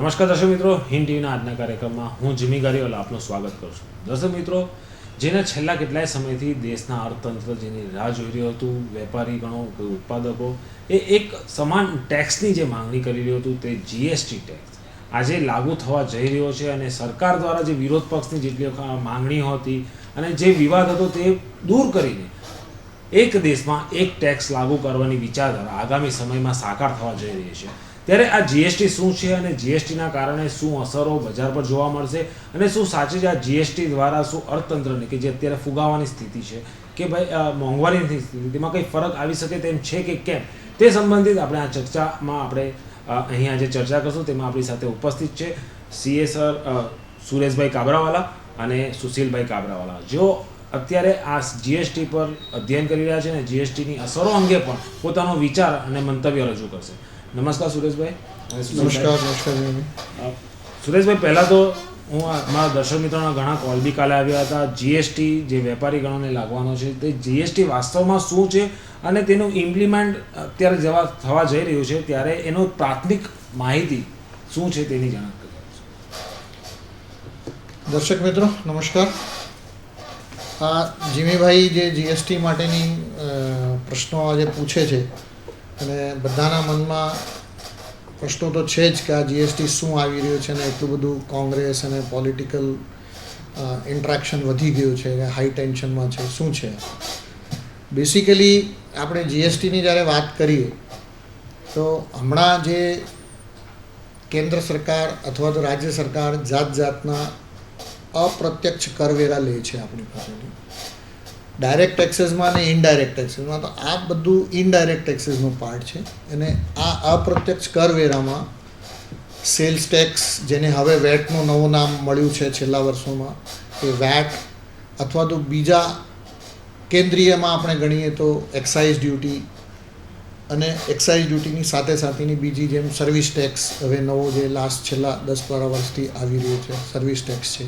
નમસ્કાર દર્શક મિત્રો, હિન્દ ટીવીના આજના કાર્યક્રમમાં હું જીમી ગારીવાલા આપનું સ્વાગત કરું છું. દર્શક મિત્રો, જેને છેલ્લા કેટલાય સમયથી દેશના અર્થતંત્ર જેની રાહ જોઈ રહ્યું હતું, વેપારીગણો, ઉત્પાદકો એ એક સમાન ટેક્સની જે માંગણી કરી રહ્યું હતું તે જીએસટી ટેક્સ આજે લાગુ થવા જઈ રહ્યો છે. અને સરકાર દ્વારા જે વિરોધ પક્ષની જેટલી માંગણીઓ હતી અને જે વિવાદ હતો તે દૂર કરીને એક દેશમાં એક ટેક્સ લાગુ કરવાની વિચારધારા આગામી સમયમાં સાકાર થવા જઈ રહી છે. ત્યારે આ જીએસટી શું છે અને જીએસટીના કારણે શું અસરો બજાર પર જોવા મળશે અને શું સાચે જ આ જીએસટી દ્વારા શું અર્થતંત્રને કે જે અત્યારે ફુગાવાની સ્થિતિ છે કે ભાઈ મોંઘવારીની સ્થિતિ તેમાં કંઈ ફરક આવી શકે તેમ છે કે કેમ, તે સંબંધિત આપણે આ ચર્ચામાં આપણે અહીંયા જે ચર્ચા કરશું તેમાં આપણી સાથે ઉપસ્થિત છે સીએ સર સુરેશભાઈ કાબરાવાલા અને સુશીલભાઈ કાબરાવાલા, જેઓ અત્યારે આ જીએસટી પર અધ્યયન કરી રહ્યા છે અને જીએસટીની અસરો અંગે પણ પોતાનો વિચાર અને મંતવ્ય રજૂ કરશે. નમસ્કાર સુરેશભાઈ. નમસ્કાર. સુરેશભાઈ, પહેલાં તો હું મારા દર્શક મિત્રોના ઘણા કોલ બી કાલે આવ્યા હતા. જીએસટી જે વેપારીગણોને લાગવાનો છે તે જીએસટી વાસ્તવમાં શું છે અને તેનું ઇમ્પ્લિમેન્ટ અત્યારે થવા જઈ રહ્યું છે ત્યારે એનો પ્રાથમિક માહિતી શું છે તેની જાણ કરી. દર્શક મિત્રો નમસ્કાર. આ જીમીભાઈ જે જીએસટી માટેની પ્રશ્નો આજે પૂછે છે અને બધાના મનમાં પ્રશ્નો તો છે જ કે આ જીએસટી શું આવી રહ્યું છે અને એટલું બધું કોંગ્રેસ અને પોલિટિકલ ઇન્ટ્રેક્શન વધી ગયું છે કે હાઈ ટેન્શનમાં છે, શું છે. બેસિકલી આપણે જીએસટીની જ્યારે વાત કરીએ તો હમણાં જે કેન્દ્ર સરકાર અથવા તો રાજ્ય સરકાર જાતના અપ્રત્યક્ષ કરવેરા લે છે આપણી પાસેથી, ડાયરેક્ટ ટેક્સીસમાં અને ઇનડાયરેક્ટ ટેક્સીસમાં. તો આ બધું ઇનડાયરેક્ટ ટેક્સીસનો પાર્ટ છે અને આ અપ્રત્યક્ષ કરવેરામાં સેલ્સ ટેક્સ, જેને હવે વેટનું નવું નામ મળ્યું છે છેલ્લા વર્ષોમાં, એ વેટ અથવા તો બીજા કેન્દ્રીયમાં આપણે ગણીએ તો એક્સાઇઝ ડ્યુટી અને એક્સાઇઝ ડ્યુટીની સાથેની બીજી જેમ સર્વિસ ટેક્સ, હવે નવો જે છેલ્લા 10-12 વર્ષથી આવી રહ્યો છે સર્વિસ ટેક્સ છે.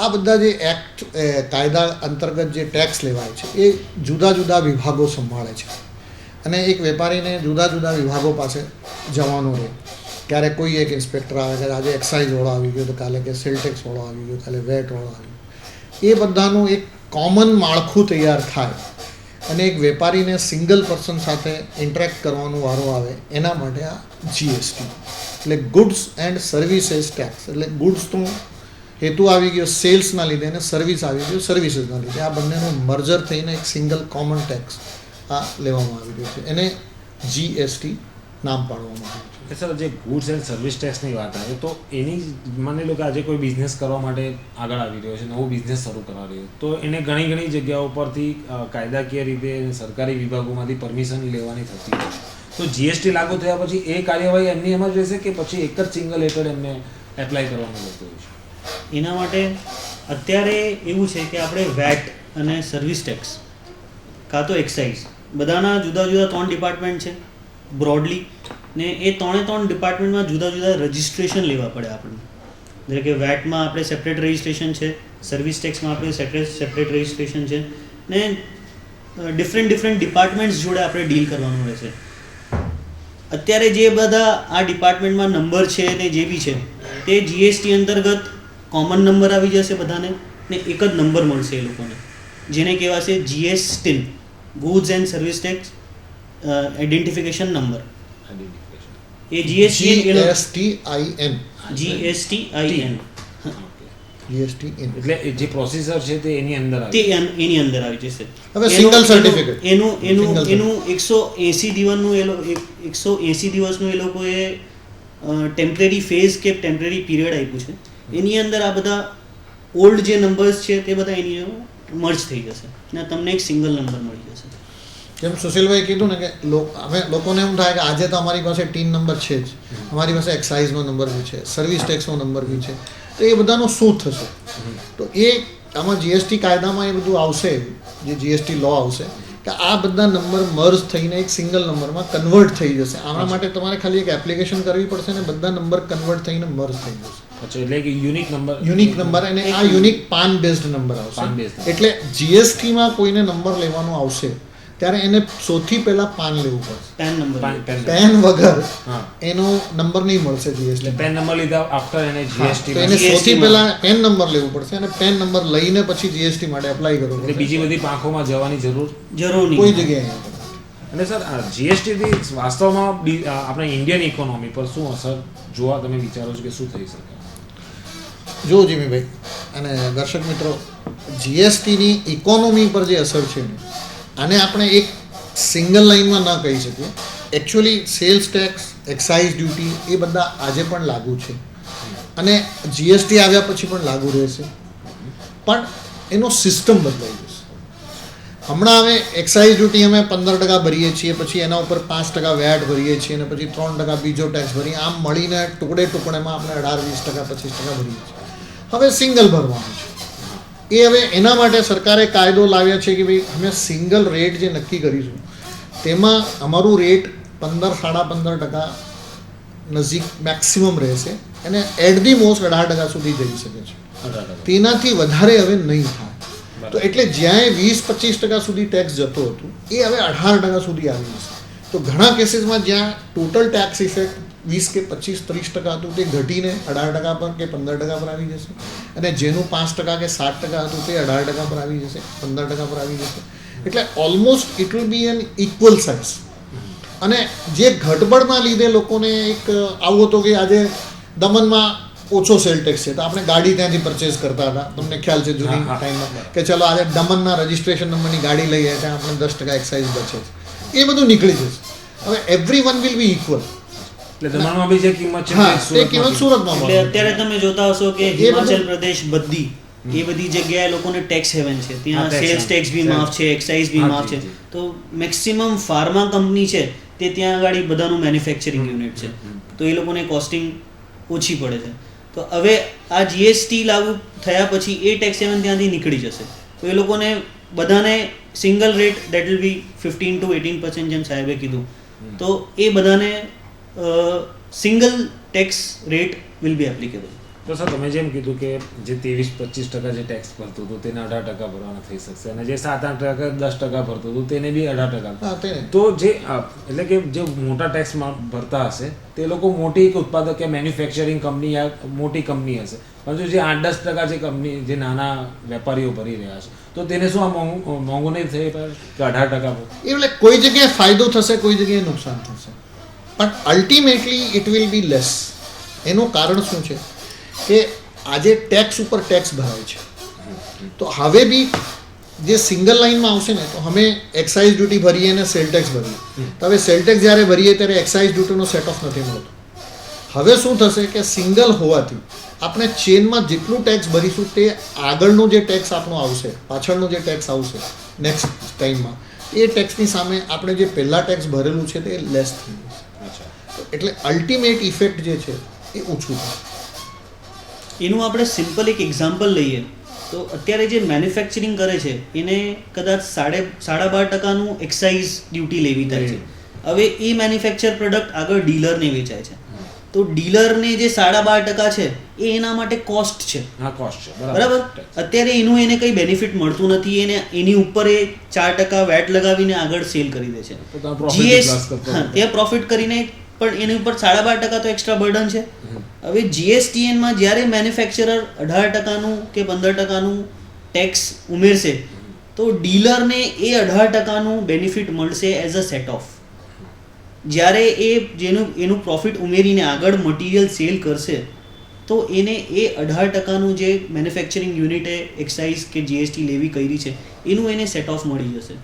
આ બધા જે એક્ટ કાયદા અંતર્ગત જે ટેક્સ લેવાય છે એ જુદા જુદા વિભાગો સંભાળે છે અને એક વેપારીને જુદા જુદા વિભાગો પાસે જવાનું રહે. ક્યારેક કોઈ એક ઇન્સ્પેક્ટર આવે કે આજે એક્સાઇઝવાળો આવી ગયો, તો કાલે કે સેલ ટેક્સવાળો આવી ગયો, કાલે વેટવાળો આવી ગયો. એ બધાનું એક કોમન માળખું તૈયાર થાય અને એક વેપારીને સિંગલ પર્સન સાથે ઇન્ટરેક્ટ કરવાનો વારો આવે, એના માટે આ જીએસટી એટલે ગુડ્સ એન્ડ સર્વિસીસ ટેક્સ. એટલે ગુડ્સનું હેતુ આવી ગયો સેલ્સના લીધે અને સર્વિસ આવી ગયો સર્વિસીસના લીધે. આ બંનેનું મર્જર થઈને એક સિંગલ કોમન ટેક્સ આ લેવામાં આવી રહ્યો છે, એને જીએસટી નામ પાડવામાં આવ્યું છે. સર, જે ગુડ્સ એન્ડ સર્વિસ ટેક્સની વાત આવે તો એની માની લો કે આજે કોઈ બિઝનેસ કરવા માટે આગળ આવી રહ્યો છે, નવો બિઝનેસ શરૂ કરવા રહ્યો, તો એને ઘણી જગ્યાઓ પરથી કાયદાકીય રીતે સરકારી વિભાગોમાંથી પરમિશન લેવાની થતી હોય છે. તો જીએસટી લાગુ થયા પછી એ કાર્યવાહી એમની એમ જ રહેશે કે પછી એક જ સિંગલ હેઠળ એમને એપ્લાય કરવાનું રહેતું હોય છે? એના માટે અત્યારે એવું છે કે આપણે વેટ અને સર્વિસ ટેક્સ કાં તો એક્સાઇઝ બધાના જુદા જુદા 3 ડિપાર્ટમેન્ટ છે બ્રોડલી, ને એ 3 ડિપાર્ટમેન્ટમાં જુદા જુદા રજિસ્ટ્રેશન લેવા પડે આપણને. એટલે કે વેટમાં આપણે સેપરેટ રજિસ્ટ્રેશન છે, સર્વિસ ટેક્સમાં આપણે સેપરેટ રજિસ્ટ્રેશન છે, ને ડિફરન્ટ ડિપાર્ટમેન્ટ્સ જોડે આપણે ડીલ કરવાનું રહેશે. અત્યારે જે બધા આ ડિપાર્ટમેન્ટમાં નંબર છે ને જે બી છે તે જીએસટી અંતર્ગત કોમન નંબર આવી જશે બધાને, ને એક જ નંબર મળશે એ લોકોને, જેને કહેવાશે GSTIN, goods and service tax identification number. એ જીએસટીઆઈએન એટલે જે પ્રોસેસર છે તે એની અંદર એની અંદર આવી જશે. હવે સિંગલ સર્ટિફિકેટ એનું 180 દિવસનું એ લોકોએ ટેમ્પરરી ફેઝ કે ટેમ્પરરી પીરિયડ આપ્યું છે. એની અંદર આ બધા ઓલ્ડ જે નંબર્સ છે તે બધા એની મર્જ થઈ જશે અને તમને એક સિંગલ નંબર મળી જશે. જેમ સુશીલભાઈ કીધું ને કે લોકોને એમ થાય કે આજે તો અમારી પાસે ટીન નંબર છે જ, અમારી પાસે એક્સાઇઝનો નંબર બી છે, સર્વિસ ટેક્સનો નંબર બી છે, તો એ બધાનું શું થશે? તો એ આમાં જીએસટી કાયદામાં એ બધું આવશે, જે જીએસટી લો આવશે કે આ બધા નંબર મર્જ થઈને એક સિંગલ નંબરમાં કન્વર્ટ થઈ જશે. આના માટે તમારે ખાલી એક એપ્લિકેશન કરવી પડશે અને બધા નંબર કન્વર્ટ થઈને મર્જ થઈ જશે. એટલે કે યુનિક નંબર અને આ યુનિક પાન બેઝડ નંબર આવશે. એટલે જીએસટીમાં કોઈને નંબર લેવાનો આવશે ત્યારે એને સૌથી પહેલાં પાન લેવું પડશે. પેન નંબર પેન વગર હા એનો નંબર નહીં મળશે જીએસટી. પેન નંબર લીધા આફ્ટર એને જીએસટી તો એને સૌથી પહેલાં પેન નંબર લેવું પડશે અને પેન નંબર લઈને પછી જીએસટી માટે એપ્લાય કરવું એટલે પડશે. બીજી બધી પાંખોમાં જવાની જરૂર. કોઈ નહીં. જગ્યાએ નહીં. અને સર જીએસટીથી વાસ્તવમાં આપણે ઇન્ડિયન ઇકોનોમી પર શું અસર જોવા તમે વિચારો છો કે શું થઈ શકે? જો જીમીભાઈ અને દર્શક મિત્રો, જીએસટીની ઇકોનોમી પર જે અસર છે ને, આને આપણે એક સિંગલ લાઇનમાં ન કહી શકીએ. Actually sales tax, excise duty એ બધા આજે પણ લાગુ છે અને જીએસટી આવ્યા પછી પણ લાગુ રહેશે, પણ એનો સિસ્ટમ બદલાઈ જશે. હમણાં હવે એક્સાઇઝ ડ્યુટી અમે 15% ભરીએ છીએ, પછી એના ઉપર 5% વેટ ભરીએ છીએ અને પછી 3% બીજો ટેક્સ ભરીએ, આમ મળીને ટુકડેમાં આપણે 18-20%, 25% ભરીએ છીએ. હવે સિંગલ ભરવાનું છે. એ હવે એના માટે સરકારે કાયદો લાવ્યા છે કે ભાઈ અમે સિંગલ રેટ જે નક્કી કરીશું તેમાં અમારું રેટ 15-15% નજીક મેક્સિમમ રહેશે અને એટ ધી મોસ્ટ 18% સુધી જઈ શકે છે. તેનાથી વધારે હવે નહીં થાય. તો એટલે જ્યાં 20-25% સુધી ટેક્સ જતો હતો એ હવે 18% સુધી આવી જશે. તો ઘણા કેસીસમાં જ્યાં ટોટલ ટેક્સ ઇફેક્ટ 20 કે 25-30% હતું તે ઘટીને 18% પર કે 15% પર આવી જશે અને જેનું 5% કે 7% હતું તે 18% પર આવી જશે, 15% પર આવી જશે. એટલે almost it will be an equal size. અને જે ઘટબડના લીધે લોકોને એક આવું હતું કે આજે દમણમાં ઓછો સેલ ટેક્સ છે તો આપણે ગાડી ત્યાંથી પરચેઝ કરતા હતા, તમને ખ્યાલ છે જૂની ટાઈમમાં, કે ચલો આજે દમણના રજિસ્ટ્રેશન નંબરની ગાડી લઈએ ત્યાં આપણે 10% એક્સાઇઝ બચે છે. એ બધું નીકળી જશે. હવે every one will be equal. એટલે દમણમાં બી જે કિંમત છે તે કિંમત સુરતમાં એટલે મળે. અત્યારે તમે જોતા હશો કે હિમાચલ પ્રદેશ બધી એ બધી જગ્યાએ લોકોને ટેક્સ હેવન છે, ત્યાં tax સેલ્સ ટેક્સ બી માફ છે, એક્સાઇઝ બી માફ છે. તો મેક્સિમમ ફાર્મા કંપની છે તે ત્યાં આગળ બધાનું મેન્યુફેક્ચરિંગ યુનિટ છે, તો એ લોકોને કોસ્ટિંગ ઓછી પડે છે. તો હવે આ જીએસટી લાગુ થયા પછી એ ટેક્સ હેવન ત્યાંથી નીકળી જશે. તો એ લોકોને બધાને single rate that will be 15-18% જેમ સાહેબે કીધું, તો એ બધાને single tax rate will be applicable. તો સર તમે જેમ કીધું કે જે 23-25% જે ટેક્સ ભરતું હતું તેને 18% ભરવાના થઈ શકશે અને જે 7-8% 10% ભરતું હતું તેને બી 18%. તો જે એટલે કે જે મોટા ટેક્સ ભરતા હશે તે લોકો મોટી એક ઉત્પાદક કે મેન્યુફેક્ચરિંગ કંપની યા મોટી કંપની હશે, પરંતુ જે 8-10% જે કંપની જે નાના વેપારીઓ ભરી રહ્યા છે તો તેને શું આ મોંઘું નહીં થઈ પડે કે 18%? એટલે કોઈ જગ્યાએ ફાયદો થશે, કોઈ જગ્યાએ નુકસાન થશે, પણ ultimately it will be less. એનું કારણ શું છે કે આજે ટેક્સ ઉપર ટેક્સ ભરાય છે, તો હવે બી જે સિંગલ લાઇનમાં આવશે ને તો અમે એક્સાઇઝ ડ્યુટી ભરીએ અને સેલ ટેક્સ ભરીએ, તો હવે સેલ ટેક્સ જ્યારે ભરીએ ત્યારે એક્સાઇઝ ડ્યુટીનો સેટ ઓફ નથી મળતો. હવે શું થશે કે સિંગલ હોવાથી આપણે ચેનમાં જેટલું ટેક્સ ભરીશું તે આગળનો જે ટેક્સ આપણો આવશે, પાછળનો જે ટેક્સ આવશે નેક્સ્ટ ટાઈમમાં, એ ટેક્સની સામે આપણે જે પહેલાં ટેક્સ ભરેલું છે તે લેસ થઈ જશે. એટલે અલ્ટિમેટ ઇફેક્ટ જે છે એ ઓછું છે. એનું આપણે સિમ્પલ એક એક્ઝામ્પલ લઈએ તો અત્યારે જે મેન્યુફેક્ચરિંગ કરે છે એને કદાચ 12.5%નું એક્સાઇઝ ડ્યુટી લેવી થાય છે. હવે એ મેન્યુફેક્ચર પ્રોડક્ટ આગળ ડીલરને વેચાય છે, તો ડીલરને જે 12.5% છે એ એના માટે કોસ્ટ છે. હા, કોસ્ટ છે, બરાબર. અત્યારે એનું એને કંઈ બેનિફિટ મળતું નથી, એને એની ઉપર એ 4% વેટ લગાવીને આગળ સેલ કરી દે છે. ત્યાં પ્રોફિટ કરીને પણ એની ઉપર 12.5% તો એક્સ્ટ્રા બર્ડન છે. હવે જીએસટીએનમાં જ્યારે મેન્યુફેક્ચરર 18%નું કે 15%નું ટેક્સ ઉમેરશે તો ડીલરને એ 18%નું બેનિફિટ મળશે એઝ અ સેટ ઓફ. જ્યારે એ એનું પ્રોફિટ ઉમેરીને આગળ મટીરિયલ સેલ કરશે તો એને એ 18%નું જે મેન્યુફેક્ચરિંગ યુનિટે એક્સાઇઝ કે જીએસટી લેવી કરી છે એનું એને સેટ ઓફ મળી જશે.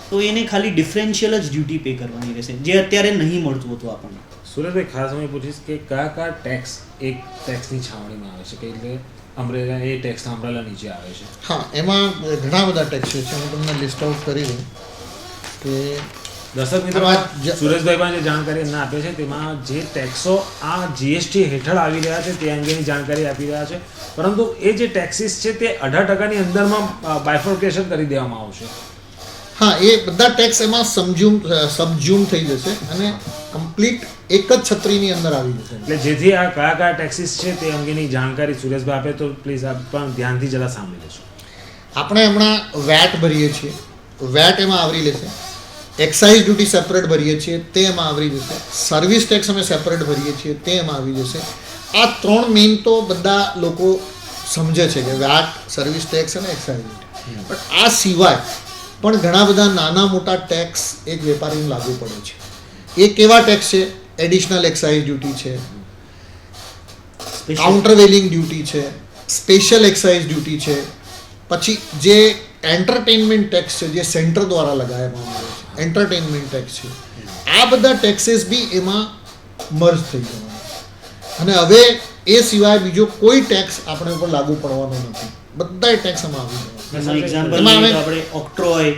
તો એને ખાલી ડિફરન્શિયલ જ ડ્યુટી પે કરવાની રહેશે, જે અત્યારે નહીં મળતું હતું આપણને. સુરેશભાઈ, ખાસ હું પૂછીશ કે કયા ટેક્સ એક ટેક્સની છાવણીમાં આવે છે, કે એટલે અમરેલા એ ટેક્સના અમરેલા નીચે આવે છે? હા, એમાં ઘણા બધા ટેક્સ છે, હું તમને લિસ્ટ આઉટ કરી દઉં કે દર્શક મિત્રો સુરેશભાઈ પાસે જે જાણકારી એમને આપે છે તેમાં જે ટેક્સો આ જીએસટી હેઠળ આવી રહ્યા છે તે અંગેની જાણકારી આપી રહ્યા છે, પરંતુ એ જે ટેક્સીસ છે તે 18%ની અંદરમાં બાયફર્કેશન કરી દેવામાં આવશે. હા, એ બધા ટેક્સ એમાં સબઝ્યુમ થઈ જશે અને કમ્પ્લીટ એક જ છત્રીની અંદર આવી જશે. એટલે જેથી આ કયા ટેક્સીસ છે તે અંગેની જાણકારી સુરેશભાઈ આપે તો પ્લીઝ આપ પણ ધ્યાનથી જરા સાંભળી લેશો. આપણે હમણાં વેટ ભરીએ છીએ, વેટ એમાં આવરી લેશે. એક્સાઇઝ ડ્યુટી સેપરેટ ભરીએ છીએ તે એમાં આવી જશે, સર્વિસ ટેક્સ અમે સેપરેટ ભરીએ છીએ તે એમાં આવી જશે. આ 3 મેઇન તો બધા લોકો સમજે છે કે વેટ, સર્વિસ ટેક્સ અને એક્સાઇઝ ડ્યુટી. પણ આ સિવાય પણ ઘણા બધા નાના મોટા ટેક્સ એક વેપારીને લાગુ પડે છે. એ કેવા ટેક્સ છે? એડિશનલ એક્સાઇઝ ડ્યુટી છે, કાઉન્ટરવેલિંગ ડ્યુટી છે, સ્પેશિયલ એક્સાઇઝ ડ્યુટી છે, પછી જે એન્ટરટેનમેન્ટ ટેક્સ છે જે સેન્ટર દ્વારા લગાવવામાં આવે છે, એન્ટરટેનમેન્ટ ટેક્સ છે. આ બધા ટેક્સીસ બી એમાં મર્જ થઈ જવાના અને હવે એ સિવાય બીજો કોઈ ટેક્સ આપણે ઉપર લાગુ પડવાનો નથી. બધા ટેક્સ એમાં આવી જવાના. એક્ઝામ્પલ એમાં લઈએ અમે- તો આપણે ઓક્ટ્રોય,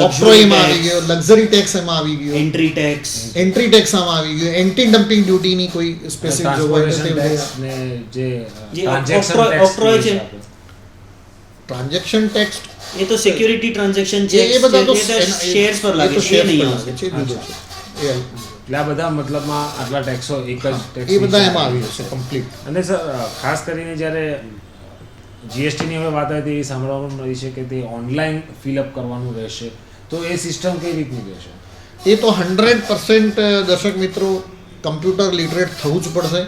ઓક્ટ્રોયમાં આવી ગયો, લક્ઝરી ટેક્સ એમાં આવી ગયો, એન્ટ્રી ટેક્સ, એન્ટ્રી ટેક્સ આમાં આવી ગયો, એન્ટી ડમ્પિંગ ડ્યુટીની કોઈ સ્પેસિફિક જોગવાઈ ટ્રાન્સપોર્ટેશન નથી. ટેક્સ ને જે જે ટ્રાન્ઝેક્શન ઓક્ટ્રોય- ટેક્સ ઓક્ટ્રોય છે. ટ્રાન્ઝેક્શન ટેક્સ એ તો સિક્યુરિટી ટ્રાન્ઝેક્શન છે, એ બધા તો શેર્સ પર લાગે એ તો છે, એ shares નહીં પર આવશે. લાગે છે, એ જુદું છે. એ એટલે આ બધા મતલબમાં આટલા ટેક્સો એક જ ટેક્સ એ બધા એમાં આવી જશે કમ્પ્લીટ. અને સર ખાસ કરીને જ્યારે જીએસટીની હવે વાત આવી એ સાંભળવા મળી છે કે તે ઓનલાઈન ફિલઅપ કરવાનું રહેશે, તો એ સિસ્ટમ કઈ રીતની રહેશે? એ તો 100% દર્શક મિત્રો કમ્પ્યુટર લિટરેટ થવું જ પડશે.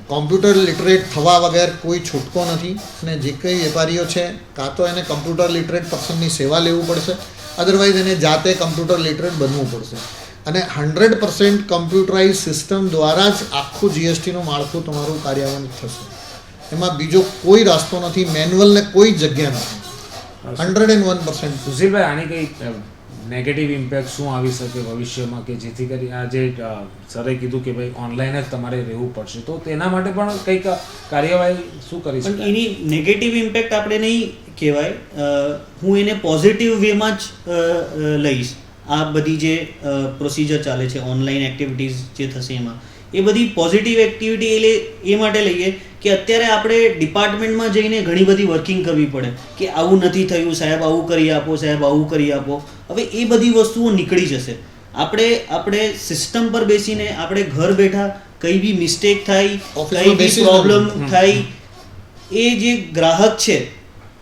કોમ્પ્યુટર લિટરેટ થવા વગર કોઈ છૂટકો નથી. અને જે કંઈ વેપારીઓ છે કાં તો એને કમ્પ્યુટર લિટરેટ પર્સનની સેવા લેવું પડશે, અદરવાઇઝ એને જાતે કમ્પ્યુટર લિટરેટ બનવું પડશે. અને 100% કમ્પ્યુટરાઇઝ સિસ્ટમ દ્વારા જ આખું જીએસટીનું માળખું તમારું કાર્યાન્વિત થશે. એમાં બીજો કોઈ રસ્તો નથી, મેન્યુઅલને કોઈ જગ્યા નથી. 101%. સુશીલભાઈ, આની કઈ નેગેટિવ ઇમ્પેક્ટ શું આવી શકે ભવિષ્યમાં કે જેથી કરી આ જે સરે કીધું કે ભાઈ ઓનલાઈન જ તમારે રહેવું પડશે, તો તેના માટે પણ કંઈક કાર્યવાહી શું કરી પણ શકાય? એની નેગેટિવ ઇમ્પેક્ટ આપણે નહીં કહેવાય, હું એને પોઝિટિવ વેમાં જ લઈશ. આ બધી જે પ્રોસિજર ચાલે છે, ઓનલાઈન એક્ટિવિટીઝ જે થશે એમાં, એ બધી પોઝિટિવ એક્ટિવિટી એટલે એ માટે લઈએ કે અત્યારે આપણે ડિપાર્ટમેન્ટમાં જઈને ઘણી બધી વર્કિંગ કરવી પડે કે આવું નથી થયું સાહેબ, આવું કરી આપો સાહેબ, આવું કરી આપો. હવે એ બધી વસ્તુઓ નીકળી જશે. આપણે સિસ્ટમ પર બેસીને આપણે ઘર બેઠા કઈ બી મિસ્ટેક થાય, Office કઈ માં બી બેસી પ્રોબ્લેમ જવું. થાય, એ જે ગ્રાહક છે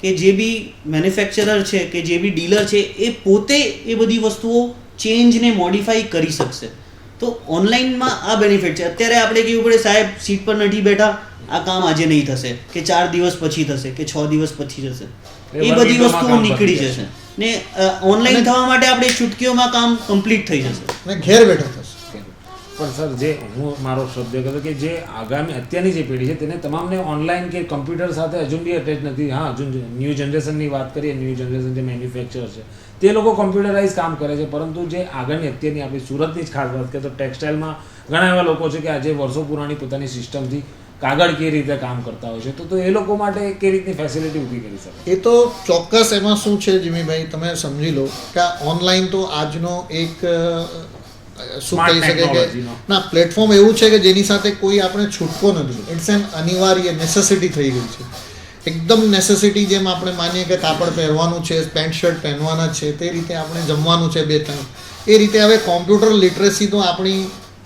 કે જે બી મેન્યુફેક્ચરર છે કે જે બી ડીલર છે, એ પોતે એ બધી વસ્તુઓ ચેન્જ ને મોડિફાઈ કરી શકશે. તો ઓનલાઈનમાં આ બેનિફિટ છે. અત્યારે આપણે કેવું પડે સાહેબ સીટ પર નથી બેઠા, આ કામ આજે નહીં થશે કે 4 દિવસ પછી થશે કે 6 દિવસ પછી થશે, એ બધી વસ્તુઓ નીકળી જશે ને ઓનલાઈન થવા માટે આપણે ચૂટકીઓમાં કામ કમ્પ્લીટ થઈ જશે. અને ઘેર બેઠા થશે. પણ સર, જે હું મારો શબ્દ કહેતો કે જે આગામી અત્યારની જે પેઢી છે તેને તમામને ઓનલાઈન કે કમ્પ્યુટર સાથે હજુ બી અટેચ નથી. હા, હજુ ન્યૂ જનરેશનની વાત કરીએ, ન્યૂ જનરેશન જે મેન્યુફેક્ચર છે તે લોકો કમ્પ્યુટરાઇઝ કામ કરે છે, પરંતુ જે આગળની અત્યારની આપણી સુરતની જ ખાસ વાત કરીએ તો ટેક્સટાઇલમાં ઘણા એવા લોકો છે કે આજે વર્ષો પુરાણી પોતાની સિસ્ટમથી કાગળ કઈ રીતે કામ કરતા હોય છે, તો એ લોકો માટે કઈ રીતની ફેસિલિટી ઊભી કરી શકે? એ તો ચોક્કસ એમાં શું છે જીમીભાઈ, તમે સમજી લો કે ઓનલાઈન તો આજનો એક શું Smart કહી શકે કે technology નો. ના પ્લેટફોર્મ એવું છે કે જેની સાથે કોઈ આપણે છૂટકો નથી. ઇટ્સ એન અનિવાર્ય નેસેસિટી થઈ ગઈ છે, એકદમ નેસેસિટી. જેમ આપણે માનીએ કે કાપડ પહેરવાનું છે, પેન્ટ શર્ટ પહેરવાના છે, તે રીતે આપણે જમવાનું છે 2-3, એ રીતે હવે કોમ્પ્યુટર લિટરેસી તો આપણી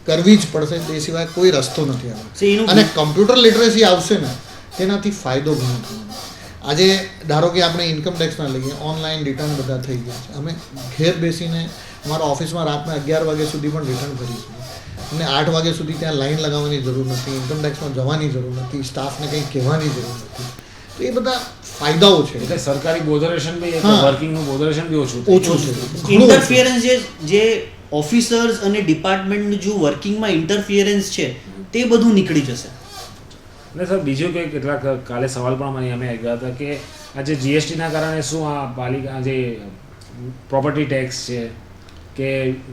કરવી જ પડશે, તે સિવાય કોઈ રસ્તો નથી So, આવે. એનું- અને કમ્પ્યુટર લિટરેસી આવશે ને તેનાથી ફાયદો ઘણો થવાનો. આજે ધારો કે આપણે ઇન્કમ ટેક્સના લઈએ, ઓનલાઈન રિટર્ન બધા થઈ ગયા છે. અમે ઘેર બેસીને અમારા ઓફિસમાં રાતના 11 વાગ્યા સુધી પણ રિટર્ન કરીશું. અમને 8 વાગ્યા સુધી ત્યાં લાઈન લગાવવાની જરૂર નથી, ઇન્કમ ટેક્સમાં જવાની જરૂર નથી, સ્ટાફને કંઈ કહેવાની જરૂર નથી. તો એ બધા ફાયદાઓ છે. એટલે સરકારી બોધરેશન બી એક હા. વર્કિંગનું બોધરેશન બી ઓછું થયું. ઓછું છે, ઘણું ઓછું. ઇન્ટરફિયરન્સ જે ઓફિસર્સ અને ડિપાર્ટમેન્ટનું જે વર્કિંગમાં ઇન્ટરફિયરન્સ છે તે બધું નીકળી જશે. અને સર, બીજું કંઈ કેટલાક કાલે સવાલ પણ મને અમે આવ્યા હતા કે આજે જીએસટીના કારણે શું આ પાલિકા જે પ્રોપર્ટી ટેક્સ છે કે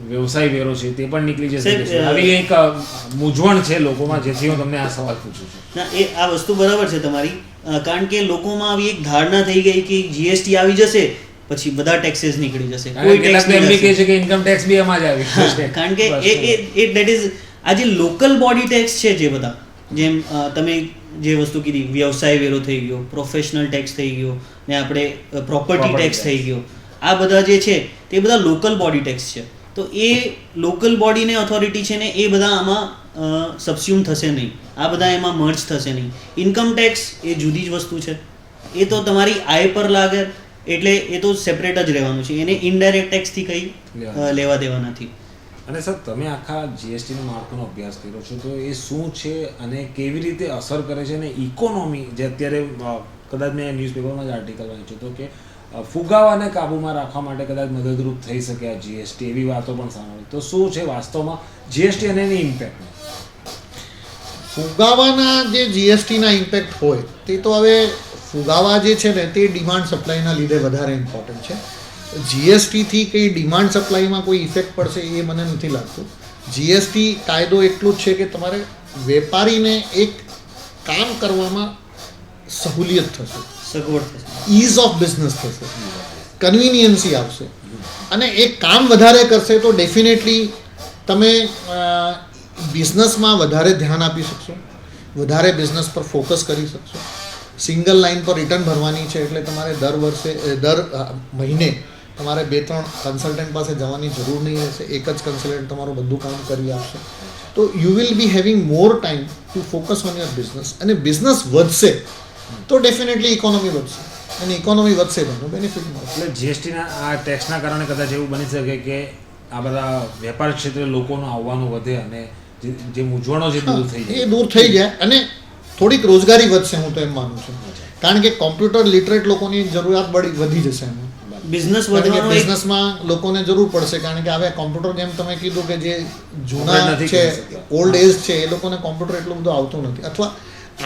વ્યવસાય વેરો છે તે પણ નીકળી જશે કે શું? આવી એક મૂંઝવણ છે લોકોમાં, જેથી હું તમને આ સવાલ પૂછું છું. ના, એ આ વસ્તુ બરાબર છે તમારી, કારણ કે લોકોમાં આવી એક ધારણા થઈ ગઈ કે જીએસટી આવી જશે પછી બધા ટેક્સીસ નીકળી જશે, અને કેટલાક તો એમ બી કહે નહીં છે કે ઇન્કમ ટેક્સ બી એમાં જ આવી હશે. કારણ કે એ દેટ ઇઝ આ જે લોકલ બોડી ટેક્સ છે, જે બધા જેમ તમે જે વસ્તુ કીધી, વ્યવસાય વેરો થઈ ગયો, પ્રોફેશનલ ટેક્સ થઈ ગયો ને આપણે પ્રોપર્ટી ટેક્સ થઈ ગયો, આ બધા જે છે તે બધા લોકલ બોડી ટેક્સ છે. તો એ લોકલ બોડીને ઓથોરિટી છે ને એ બધા આમાં સબસ્યુમ થશે નહીં, આ બધા એમાં મર્જ થશે નહીં. ઇન્કમ ટેક્સ એ જુદી જ વસ્તુ છે, એ તો તમારી આય પર લાગે એટલે એ તો સેપરેટ જ રહેવાનું છે, એને ઇનડાયરેક્ટ ટેક્સથી કંઈ લેવા દેવા નથી. અને સર તમે આખા જીએસટીનો માળખાનો અભ્યાસ કર્યો છો, તો એ શું છે અને કેવી રીતે અસર કરે છે, અને ઇકોનોમી જે અત્યારે કદાચ મેં ન્યૂઝપેપરમાં જ આર્ટિકલ વાંચ્યું હતું કે ફુગાવાને કાબૂમાં રાખવા માટે કદાચ મદદરૂપ થઈ શકે આ જીએસટી, એવી વાતો પણ સાંભળી. તો શું છે વાસ્તવમાં જીએસટી અને એની ઇમ્પેક્ટ? ફુગાવાના જે જીએસટીના ઇમ્પેક્ટ હોય તે તો હવે ફુગાવા જે છે ને તે ડિમાન્ડ સપ્લાયના લીધે વધારે ઇમ્પોર્ટન્ટ છે. જીએસટીથી કંઈ ડિમાન્ડ સપ્લાયમાં કોઈ ઇફેક્ટ પડશે એ મને નથી લાગતું. જીએસટી કાયદો એટલું જ છે કે તમારે વેપારીને એક કામ કરવામાં સહુલિયત થશે, સગવડ થશે, ઇઝ ઓફ બિઝનેસ થશે, કન્વિનિયન્સી આવશે, અને એ કામ વધારે કરશે તો ડેફિનેટલી તમે બિઝનેસમાં વધારે ધ્યાન આપી શકશો, વધારે બિઝનેસ પર ફોકસ કરી શકશો. સિંગલ લાઇન પર રિટર્ન ભરવાની છે એટલે તમારે દર મહિને તમારે 2-3 કન્સલ્ટન્ટ પાસે જવાની જરૂર નહીં રહેશે, એક જ કન્સલ્ટન્ટ તમારું બધું કામ કરી આપશે. તો you will B having more time to focus on your business, અને બિઝનેસ વધશે તો ડેફિનેટલી ઇકોનોમી વધશે, અને ઇકોનોમી વધશે તો બેનિફિટ મળશે. એટલે જીએસટીના આ ટેક્સના કારણે કદાચ એવું બની શકે કે આ બધા વેપાર ક્ષેત્રે લોકોનું આવવાનું વધે અને જે મૂંઝવણો જે દૂર થઈ જાય એ દૂર થઈ જાય, અને થોડીક રોજગારી વધશે, હું તો એમ માનું છું. કારણ કે કોમ્પ્યુટર લિટરેટ લોકોની જરૂરિયાત વધી જશે એમાં. બિઝનેસ કારણ કે વધવાનો એક બિઝનેસમાં લોકોને જરૂર પડશે, કારણ કે હવે કોમ્પ્યુટર જેમ તમે કીધું કે જે જૂના નથી છે, કરી શકતા. ઓલ્ડ એજ છે, એ લોકોને કોમ્પ્યુટર એટલું બધું આવતું નથી, અથવા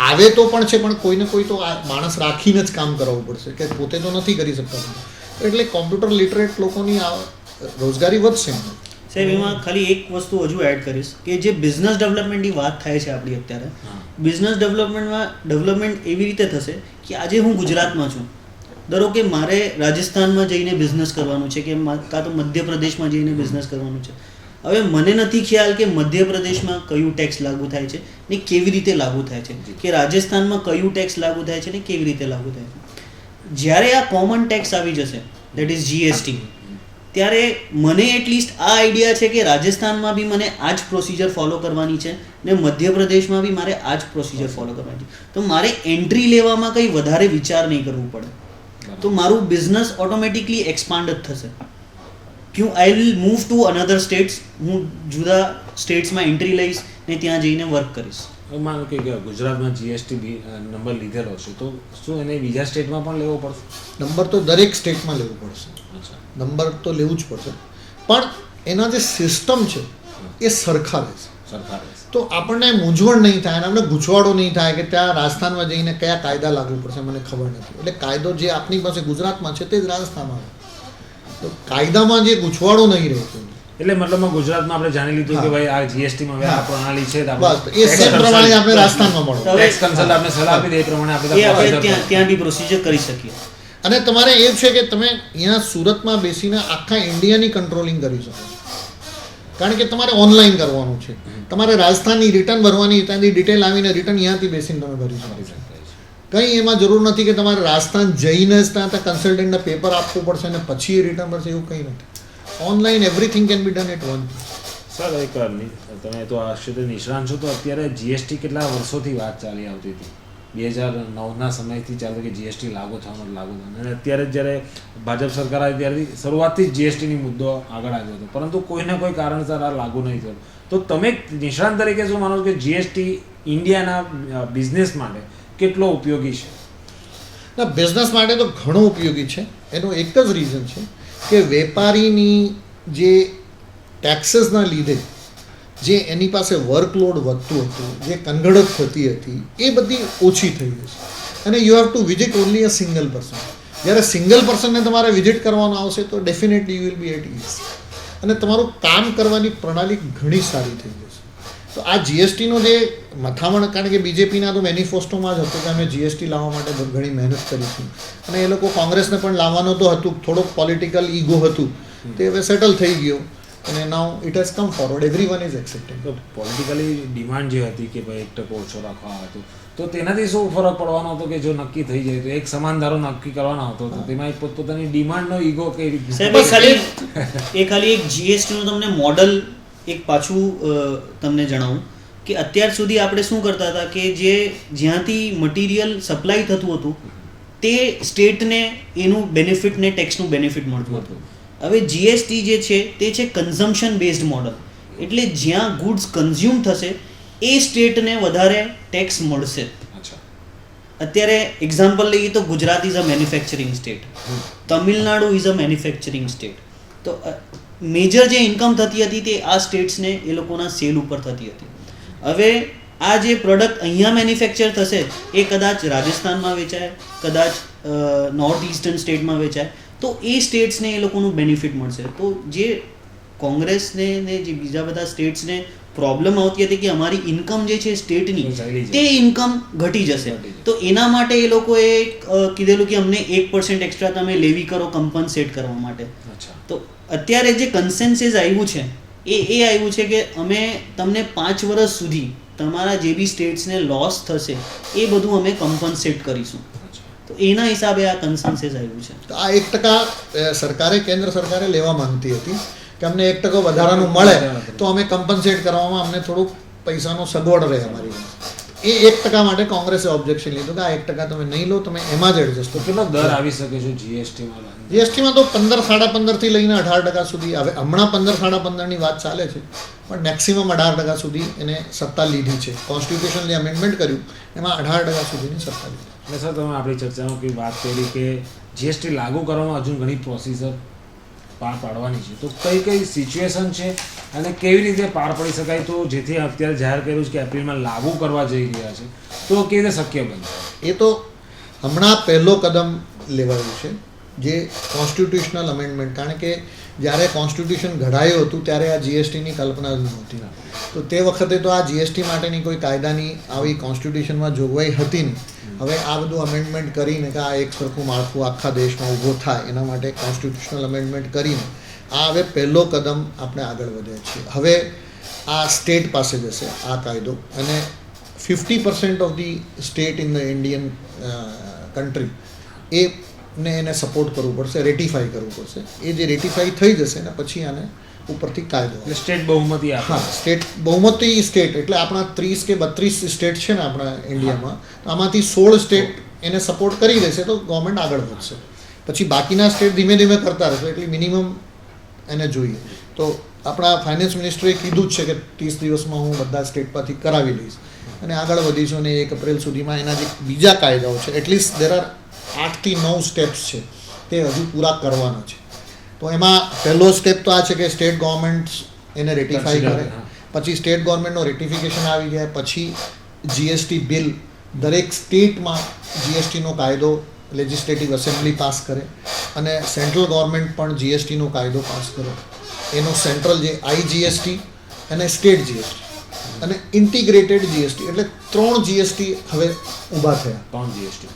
આવે તો પણ છે પણ કોઈને કોઈ તો માણસ રાખીને જ કામ કરાવવું પડશે, કે પોતે તો નથી કરી શકતા. એટલે કોમ્પ્યુટર લિટરેટ લોકોની રોજગારી વધશે. સાહેબ, એમાં ખાલી એક વસ્તુ હજુ એડ કરીશ કે જે બિઝનેસ ડેવલપમેન્ટની વાત થાય છે આપણી અત્યારે, બિઝનેસ ડેવલપમેન્ટ એવી રીતે થશે કે આજે હું ગુજરાતમાં છું, ધારો કે મારે રાજસ્થાનમાં જઈને બિઝનેસ કરવાનું છે, કે કાં તો મધ્યપ્રદેશમાં જઈને બિઝનેસ કરવાનું છે. હવે મને નથી ખ્યાલ કે મધ્યપ્રદેશમાં કયું ટેક્સ લાગુ થાય છે ને કેવી રીતે લાગુ થાય છે, કે રાજસ્થાનમાં કયું ટેક્સ લાગુ થાય છે ને કેવી રીતે લાગુ થાય છે. જ્યારે આ કોમન ટેક્સ આવી જશે, દેટ ઇઝ જીએસટી, ત્યારે મને એટલીસ્ટ આ આઈડિયા છે કે રાજસ્થાનમાં બી મને આ જ પ્રોસિજર ફોલો કરવાની છે ને મધ્યપ્રદેશમાં બી મારે આ જ પ્રોસિજર ફોલો કરવાની છે. તો મારે એન્ટ્રી લેવામાં કંઈ વધારે વિચાર નહીં કરવું પડે, તો મારું બિઝનેસ ઓટોમેટિકલી એક્સપાન્ડ જ થશે. I will move to another states, હું જુદા સ્ટેટ્સમાં એન્ટ્રી લઈશ ને ત્યાં જઈને વર્ક કરીશ. માનો કે ગુજરાતમાં જીએસટી નંબર લીધેલો છે, તો શું એને બીજા સ્ટેટમાં પણ લેવો પડશે? નંબર તો દરેક સ્ટેટમાં લેવું પડશે, નંબર તો લેવું જ પડશે, પણ એના જે સિસ્ટમ છે એ સરખા રહેશે. તો આપણને મૂંઝવણ નહીં થાય અને આપણે ગૂંચવાડો નહીં થાય કે ત્યાં રાજસ્થાનમાં જઈને કયા કાયદા લાગુ પડશે મને ખબર નથી. એટલે કાયદો જે આપણી પાસે ગુજરાતમાં છે તે જ રાજસ્થાનમાં આવે, તો કાયદામાં જે ગૂંચવાડો નહીં રહેતો. એટલે મતલબમાં ગુજરાતમાં આપણે જાણી લીધું કે ભાઈ આ જીએસટીમાં આ પ્રણાલી છે, બસ એ સેમ પ્રમાણે આપણે રાજસ્થાનમાં મળો, ટેક્સ કન્સલ્ટ આપણે સલાહ આપી દે એ પ્રમાણે આપણે ત્યાં બી પ્રોસિજર કરી શકીએ. અને તમારે એ છે કે તમે અહીંયા સુરતમાં બેસીને આખા ઇન્ડિયાની કંટ્રોલિંગ કરી શકો છો, કારણ કે તમારે ઓનલાઈન કરવાનું છે. તમારે રાજસ્થાનની રિટર્ન ભરવાની, ત્યાંથી ડિટેલ આવીને રિટર્ન અહીંયાથી બેસીને તમે ભરી શકો છો. કંઈ એમાં જરૂર નથી કે તમારે રાજસ્થાન જઈને જ ત્યાં કન્સલ્ટન્ટને પેપર આપવું પડશે અને પછી એ રિટર્ન ભરશે, એવું કંઈ નથી. Online everything can be done at one. Sir એક તમે તો આ ક્ષેત્રે નિષ્ણાંત છો, તો અત્યારે જીએસટી કેટલા વર્ષોથી વાત ચાલી આવતી હતી, 2009ના સમયથી ચાલુ કે જીએસટી લાગુ થવાનું, અને અત્યારે જ્યારે ભાજપ સરકાર આવી ત્યારથી શરૂઆતથી જ જીએસટીની મુદ્દો આગળ આવ્યો હતો, પરંતુ કોઈને કોઈ કારણસર આ લાગુ નહીં થયો. તો તમે નિષ્ણાંત તરીકે શું માનો છો કે જીએસટી ઇન્ડિયાના બિઝનેસ માટે કેટલો ઉપયોગી છે? ના, બિઝનેસ માટે તો ઘણો ઉપયોગી છે. એનું એક જ રીઝન છે કે વેપારીની જે ટેક્સીસના લીધે જે એની પાસે વર્કલોડ વધતું હતું, જે કનગડત થતી હતી, એ બધી ઓછી થઈ ગઈ છે. અને you have to visit only a single person. જ્યારે સિંગલ પર્સનને તમારે વિઝિટ કરવાનો આવશે તો definitely you will be at ease, અને તમારું કામ કરવાની પ્રણાલી ઘણી સારી થઈ જશે. તો આ જીએસટીનો જે મથામણ, કારણ કે બીજેપીના તો મેનિફેસ્ટોમાં જ હતું કે અમે જીએસટી લાવવા માટે ઘણી મહેનત કરીશું, અને એ લોકો કોંગ્રેસને પણ લાવવાનું તો હતું, થોડોક પોલિટિકલ ઈગો હતું, તે હવે સેટલ થઈ ગયો, અને now it has come forward, everyone is accepting. તો પોલિટિકલી ડિમાન્ડ જે હતી કે ભાઈ 1% ઓછો રાખવા હતું, તો તેનાથી શું ફરક પડવાનો હતો કે જો નક્કી થઈ જાય તો એક સમાન ધારો નક્કી કરવાનો હતો, તો તેમાં એક પોતપોતાની ડિમાન્ડનો ઈગો કેવી રીતે ખાલી એક જીએસટીનું તમને મોડલ એક પાછું તમને જણાવું કે અત્યાર સુધી આપણે શું કરતા હતા કે જ્યાંથી મટીરિયલ સપ્લાય થતું હતું તે સ્ટેટને એનું બેનિફિટ ને ટેક્સનું બેનિફિટ મળતું હતું. હવે જીએસટી જે છે તે છે કન્ઝમ્પશન બેઝડ મોડલ, એટલે જ્યાં ગુડ્સ કન્ઝ્યુમ થશે એ સ્ટેટને વધારે ટેક્સ મળશે. અચ્છા. અત્યારે એક્ઝામ્પલ લઈએ તો Gujarat is a manufacturing state, Tamil Nadu is a manufacturing state. તો મેજર જે ઇન્કમ થતી હતી તે આ સ્ટેટ્સને એ લોકોના સેલ ઉપર થતી હતી. હવે આ જે પ્રોડક્ટ અહીંયા મેન્યુફેક્ચર થશે એ કદાચ રાજસ્થાનમાં વેચાય, કદાચ નોર્થ ઇસ્ટર્ન સ્ટેટમાં વેચાય, તો એ સ્ટેટ્સને એ લોકોનું બેનિફિટ મળશે. તો જે કોંગ્રેસને ને જે બીજા બધા સ્ટેટ્સને પ્રોબ્લેમ આવતી હતી કે અમારી ઇન્કમ જે છે સ્ટેટની તે ઇન્કમ ઘટી જશે, તો એના માટે એ લોકોએ કીધેલું કે અમને 1% એક્સ્ટ્રા તમે લેવી કરો કમ્પન્સેટ કરવા માટે. તો અત્યારે જે કન્સેન્સસ આવ્યું છે એ આવ્યું છે કે અમે તમને 5 વર્ષ સુધી તમારા જે બી સ્ટેટ્સને લોસ થશે એ બધું અમે કમ્પન્સેટ કરીશું. તો એના હિસાબે આ કન્સેન્સસ આવ્યું છે. તો આ 1% કેન્દ્ર સરકારે લેવા માંગતી હતી કે અમને 1% વધારાનું મળે તો અમે કમ્પન્સેટ કરવામાં અમને થોડુંક પૈસાનો સગવડ રહે અમારી પાસે. એ 1% માટે કોંગ્રેસે ઓબ્જેક્શન લીધું કે આ 1% તમે નહીં લો, તમે એમાં જ એડજસ્ટ કરો. કેટલો દર આવી શકે છે જીએસટીમાં? જીએસટીમાં તો 15-15.5% થી લઈને 18% સુધી. હવે હમણાં 15-15.5% ની વાત ચાલે છે, પણ મેક્સિમમ 18% સુધી એને સત્તા લીધી છે. કોન્સ્ટિટ્યુશન જે અમેન્ડમેન્ટ કર્યું એમાં 18% સુધીની સત્તા લીધી. એટલે સર તમે આપણી ચર્ચામાં કોઈ વાત કરી કે જીએસટી લાગુ કરવામાં હજુ ઘણી પ્રોસીજર પાર પાડવાની છે, તો કઈ કઈ સિચ્યુએશન છે અને કેવી રીતે પાર પાડી શકાય, તો જેથી અત્યારે જાહેર કર્યું છે કે એપ્રિલમાં લાગુ કરવા જઈ રહ્યા છે, તો કેવી રીતે શક્ય બનશે? એ તો હમણાં પહેલો કદમ લેવાયું છે, જે કોન્સ્ટિટ્યુશનલ અમેન્ડમેન્ટ. કારણ કે જ્યારે કોન્સ્ટિટ્યુશન ઘડાયું હતું ત્યારે આ જીએસટીની કલ્પના જ નહોતી. તો તે વખતે તો આ જીએસટી માટેની કોઈ કાયદાની આવી કોન્સ્ટિટ્યુશનમાં જોગવાઈ હતી નહીં. હવે આ બધું અમેન્ડમેન્ટ કરીને કે આ એક સરખું માળખું આખા દેશમાં ઊભો થાય એના માટે કોન્સ્ટિટ્યુશનલ અમેન્ડમેન્ટ કરીને આ હવે પહેલો કદમ આપણે આગળ વધ્યા છીએ. હવે આ સ્ટેટ પાસે જશે આ કાયદો, અને 50% of the state in the Indian country એને સપોર્ટ કરવું પડશે, રેટિફાઈ કરવું પડશે. એ જે રેટિફાઈ થઈ જશે ને પછી આને ઉપરથી કાયદો, એટલે સ્ટેટ બહુમતી આપે. હા, સ્ટેટ બહુમતી સ્ટેટ એટલે આપણા 30 કે 32 સ્ટેટ છે ને આપણા ઇન્ડિયામાં, આમાંથી 16 સ્ટેટ એને સપોર્ટ કરી દેશે તો ગવર્મેન્ટ આગળ વધશે. પછી બાકીના સ્ટેટ ધીમે ધીમે કરતા રહેશે, એટલે મિનિમમ એને જોઈએ. તો આપણા ફાઇનાન્સ મિનિસ્ટરે કીધું જ છે કે 30 દિવસમાં હું બધા સ્ટેટ પરથી કરાવી લઈશ અને આગળ વધીશું. અને 1 એપ્રિલ સુધીમાં એના જે બીજા કાયદાઓ છે, એટલીસ્ટ દેર આર 8 થી 9 સ્ટેપ્સ છે તે હજુ પૂરા કરવાના છે. તો એમાં પહેલો સ્ટેપ તો આ છે કે સ્ટેટ ગવર્મેન્ટ એને રેટિફાઈ કરે, પછી સ્ટેટ ગવર્મેન્ટનો રેટિફિકેશન આવી જાય, પછી જીએસટી બિલ દરેક સ્ટેટમાં જીએસટીનો કાયદો લેજિસ્લેટિવ એસેમ્બલી પાસ કરે, અને સેન્ટ્રલ ગવર્મેન્ટ પણ જીએસટીનો કાયદો પાસ કરે. એનો સેન્ટ્રલ જે આઈજીએસટી અને સ્ટેટ જીએસટી અને ઇન્ટિગ્રેટેડ જીએસટી, એટલે 3 જીએસટી હવે ઊભા થયા. 3 જીએસટી,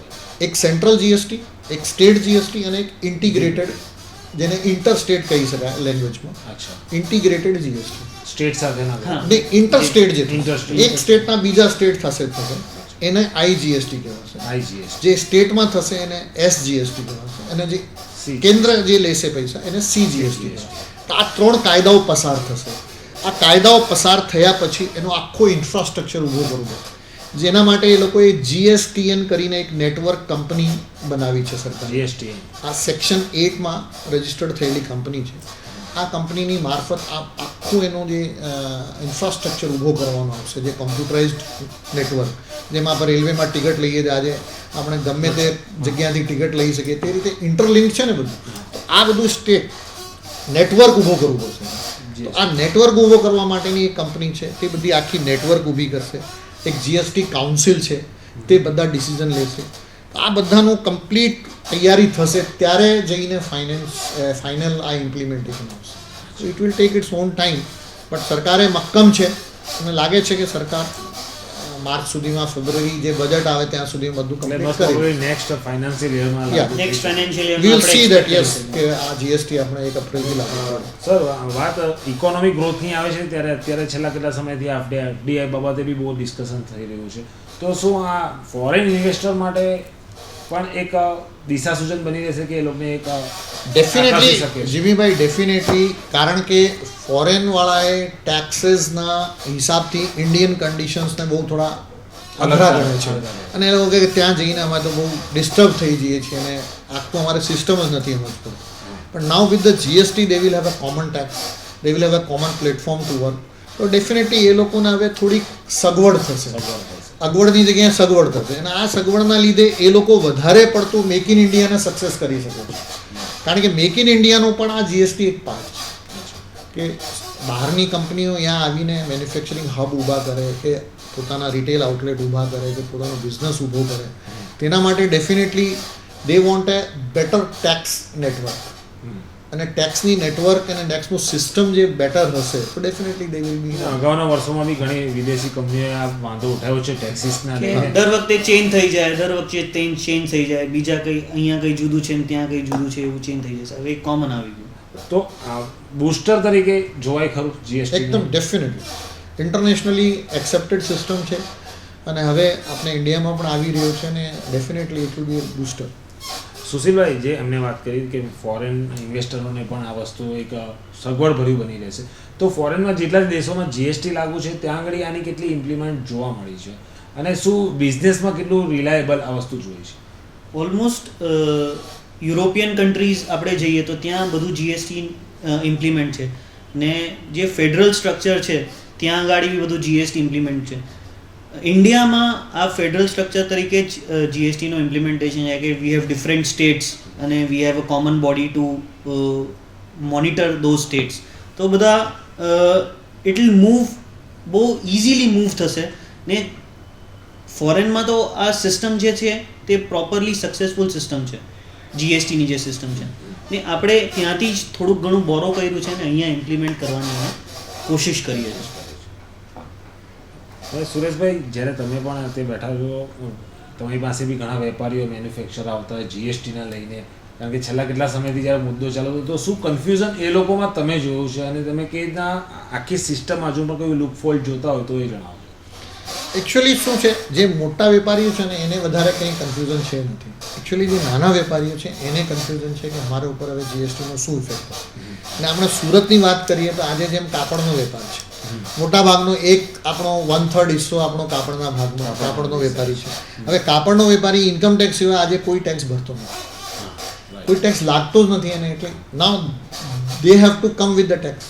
એક સેન્ટ્રલ જીએસટી, એક સ્ટેટ જીએસટી અને એક ઇન્ટિગ્રેટેડ, જેને ઇન્ટર સ્ટેટ કહી શકાય લેંગ્વેજમાં. અચ્છા, ઇન્ટિગ્રેટેડ જીએસટી સ્ટેટ સાથેના નહીં, ઇન્ટર સ્ટેટ જે Interstate. એક સ્ટેટના બીજા સ્ટેટ થશે એને આઈજીએસટી કહેવાશે. આઈજીએસટી, જે સ્ટેટમાં થશે એને એસજીએસટી કહેવાશે, અને જે સી, કેન્દ્ર જે લેશે પૈસા એને સીજીએસટી કહેવાશે. તો આ 3 કાયદાઓ પસાર થશે. આ કાયદાઓ પસાર થયા પછી એનો આખો ઇન્ફ્રાસ્ટ્રક્ચર ઊભો કરવો, જેના માટે એ લોકોએ જીએસટીએન કરીને એક નેટવર્ક કંપની બનાવી છે સરકાર. જીએસટી, આ સેક્શન 8માં રજિસ્ટર્ડ થયેલી કંપની છે. આ કંપનીની મારફત આ આખું એનું જે ઇન્ફ્રાસ્ટ્રક્ચર ઊભો કરવાનો આવશે, જે કોમ્પ્યુટરાઇઝડ નેટવર્ક, જેમાં આપણે રેલવેમાં ટિકિટ લઈએ તો આજે આપણે ગમે તે જગ્યાથી ટિકિટ લઈ શકીએ, તે રીતે ઇન્ટરલિંક છે ને બધું. તો આ બધું સ્ટેટ નેટવર્ક ઊભો કરવું પડશે. તો આ નેટવર્ક ઊભો કરવા માટેની એક કંપની છે, તે બધી આખી નેટવર્ક ઊભી કરશે. એક જીએસટી કાઉન્સિલ છે, તે બધા ડિસિઝન લેશે. આ બધાનું કમ્પ્લીટ તૈયારી થશે ત્યારે જઈને ફાઇનલ આ ઇમ્પ્લિમેન્ટેશન આવશે. So it will take its own time, but સરકારે મક્કમ છે. મને લાગે છે કે સરકાર માર્ચ સુધીમાં, ફેબ્રુઆરી જે બજેટ આવે ત્યાં સુધી બધું કમ્પ્લીટ કરી. નેક્સ્ટ ફાઇનાન્શિયલ યરમાં Yeah. Next financial we will see that yes કે આ જીએસટી આપણે 1 એપ્રિલથી લાગુ કરવાનું. સર, વાત ઇકોનોમિક ગ્રોથની આવે છે ત્યારે અત્યારે છેલ્લા કેટલા સમયથી એફડીઆઈ બાબતે બી બહુ ડિસ્કશન થઈ રહ્યું છે, તો શું આ ફોરેન ઇન્વેસ્ટર માટે પણ એક દિશા સૂચન બની રહેશે કે એ લોકોને એક ડેફિનેટલી જીવીભાઈ, ડેફિનેટલી, કારણ કે ફોરેનવાળાએ ટેક્સીસના હિસાબથી ઇન્ડિયન કન્ડિશન્સને બહુ થોડા અઘરા ગણે છે અને એ લોકો કહે કે ત્યાં જઈને અમે તો બહુ ડિસ્ટર્બ થઈ જઈએ છીએ અને આખું અમારે સિસ્ટમ જ નથી સમજતું. પણ now with the GST they will have a common tax, they will have a common platform to work. તો ડેફિનેટલી એ લોકોને હવે થોડીક સગવડ થશે, અગવડની જગ્યાએ સગવડ થશે અને આ સગવડના લીધે એ લોકો વધારે પડતું મેક ઇન ઇન્ડિયાને સક્સેસ કરી શકે છે. કારણ કે મેક ઇન ઇન્ડિયાનો પણ આ જીએસટી એક પાર્ટ છે કે બહારની કંપનીઓ અહીંયા આવીને મેન્યુફેક્ચરિંગ હબ ઊભા કરે કે પોતાના રિટેલ આઉટલેટ ઊભા કરે કે પોતાનો બિઝનેસ ઊભો કરે, તેના માટે definitely they want a better tax network. અને ટેક્સની નેટવર્ક અને ટેક્સનું સિસ્ટમ જે બેટર હશે તો ડેફિનેટલી દે વિલ બી. અગાઉના વર્ષોમાં બી ઘણી વિદેશી કંપનીઓએ આ વાંધો ઉઠાવ્યો છે ટેક્સીસના લઈને. દર વખતે ચેન્જ થઈ જાય, દર વખતે ચેન્જ થઈ જાય, બીજા કંઈ અહીંયા કંઈ જુદું છે ને ત્યાં કંઈ જુદું છે એવું ચેન્જ થઈ જશે. હવે એક કોમન આવી ગયું. તો બૂસ્ટર તરીકે જોવાય ખરું જીએસટી? એકદમ ડેફિનેટલી ઇન્ટરનેશનલી એક્સેપ્ટેડ સિસ્ટમ છે અને હવે આપણે ઇન્ડિયામાં પણ આવી રહ્યો છે અને definitely it will be booster. સુશીલભાઈ, જે એમને વાત કરી કે ફોરેન ઇન્વેસ્ટરોને પણ આ વસ્તુ એક સગવડ ભર્યું બની રહેશે, તો ફોરેનમાં જેટલા દેશોમાં જીએસટી લાગુ છે ત્યાં આગળ આની કેટલી ઇમ્પ્લિમેન્ટ જોવા મળી છે અને શું બિઝનેસમાં કેટલું રિલાયેબલ આ વસ્તુ જોઈ છે? ઓલમોસ્ટ યુરોપિયન કન્ટ્રીઝ આપણે જઈએ તો ત્યાં બધું જીએસટી ઇમ્પ્લિમેન્ટ છે ને જે ફેડરલ સ્ટ્રક્ચર છે ત્યાં આગળ બી બધું જીએસટી ઇમ્પ્લિમેન્ટ છે. ઇન્ડિયામાં આ ફેડરલ સ્ટ્રક્ચર તરીકે જ જીએસટીનો ઇમ્પ્લિમેન્ટેશન છે કે વી હેવ ડિફરન્ટ સ્ટેટ્સ અને we have a common body to monitor those states. તો બધા ઇટ વિલ મૂવ, બહુ ઇઝીલી મૂવ થશે ને ફોરેનમાં તો આ સિસ્ટમ જે છે તે પ્રોપરલી સક્સેસફુલ સિસ્ટમ છે, જીએસટીની જે સિસ્ટમ છે ને આપણે ત્યાંથી જ થોડુંક ઘણું બોરો કર્યું છે ને અહીંયા ઇમ્પ્લિમેન્ટ કરવાની અમે કોશિશ કરીએ છીએ. હવે સુરેશભાઈ, જ્યારે તમે પણ તે બેઠા છો, તમારી પાસે બી ઘણા વેપારીઓ મેન્યુફેક્ચર આવતા હોય જીએસટીના લઈને, કારણ કે છેલ્લા કેટલા સમયથી જ્યારે મુદ્દો ચાલતો તો શું કન્ફ્યુઝન એ લોકોમાં તમે જોયું છે અને તમે કેવી રીતના આખી સિસ્ટમ આજુ પણ કોઈ લૂપફોલ્ટ જોતા હોય તો એ જણાવો. એકચ્યુઅલી શું છે, જે મોટા વેપારીઓ છે ને એને વધારે કંઈ કન્ફ્યુઝન છે નથી. એકચ્યુઅલી જે નાના વેપારીઓ છે એને કન્ફ્યુઝન છે કે અમારા ઉપર હવે જીએસટીનો શું ઇફેક્ટ થાય. અને આપણે સુરતની વાત કરીએ તો આજે જેમ કાપડનો વેપાર છે, મોટા ભાગનો એક આપણો 1/3 હિસ્સો આપણો કાપડના ભાગનો કાપડનો વેપારી છે. હવે કાપડનો વેપારી ઇન્કમ ટેક્સ સિવાય આજે કોઈ ટેક્સ ભરતો નથી, કોઈ ટેક્સ લાગતો જ નથી એને. એટલે now they have to come with the tax.